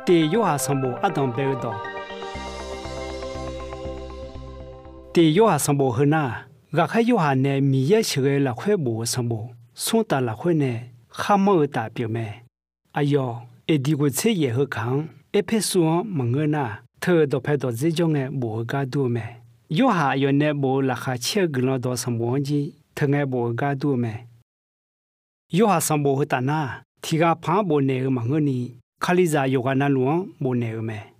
第约翰上部阿当白道，第约翰上部后那，我看约翰呢米也起个了块布上部，送到了块呢，哈么大表妹，哎哟，一地个车也好看，一拍说蒙个那，他都拍到这种个布个多没，约翰有那布拉哈切个了到上部去，他个布个多没，约翰上部后大那，提个旁布那个蒙个呢。卡里扎有个那路不那个没，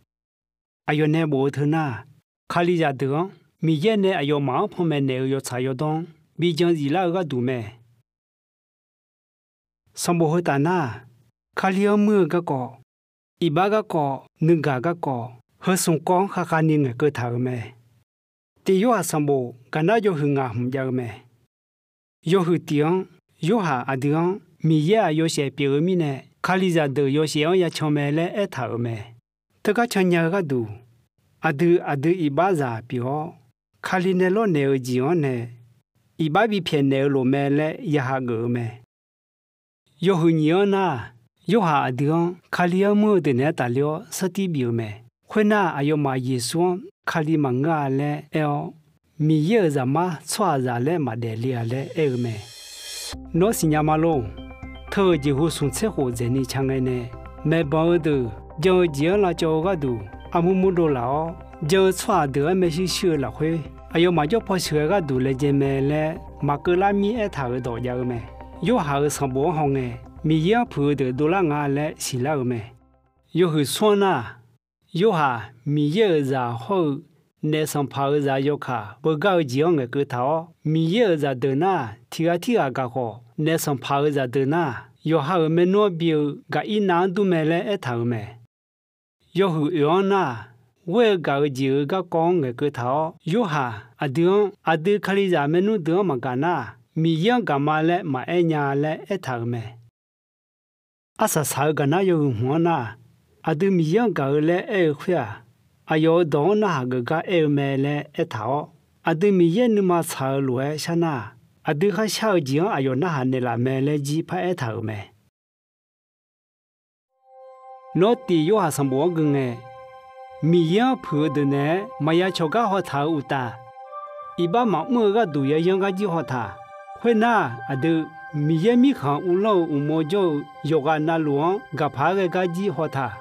哎呦那不头那，卡里扎的，米也呢哎呦马旁边那个有茶有东，毕竟伊拉个多没。上不会打那，卡里有么个个，一百个个，能个个，和松光哈哈你个个头没。第有下上不，干那就很啊很要没，有很点，有下啊点，米也有些别个米呢。卡里扎的有些也敲门来爱头没，这个唱伢个多，阿都一把扎表，卡里那罗那个讲呢，一把比偏那个罗门来一下个没，有很nhiều那，有下的卡里要么的那大了实体表没，会那还有买耶稣卡里忙个来要米也怎么抓着来买的了来爱没，那是伢马龙。他几乎从车祸在你墙内呢，没包的，就接了叫个都，阿木多了，就穿的没去修了会，还有嘛就跑车个都来见面嘞，马格拉米爱他个多家个没，有下个上班行诶，米也跑的多了伢来是了个没，有去算呐，有下米也然后那上跑然有卡，不搞这样个个头，米也然的呐，提个个好。那上跑着的那，有好没诺表，个一难都没来一头没。有好样那，我搞几个讲个个头，有哈阿丢卡里家没弄得嘛干那，米样干嘛来嘛一年来一头没。阿啥啥个那有活那，阿丢米样搞来一块，阿有当那个一没来一头，阿丢米样那么炒来下那。阿对他小姐哎呦那还你啦没来几拍头没？那第有下什么个呢？米样破的呢？没要求个好头有大，一般嘛么个都要用个几好他。会那阿对米样米看有老有么就有个那路个拍个几好他。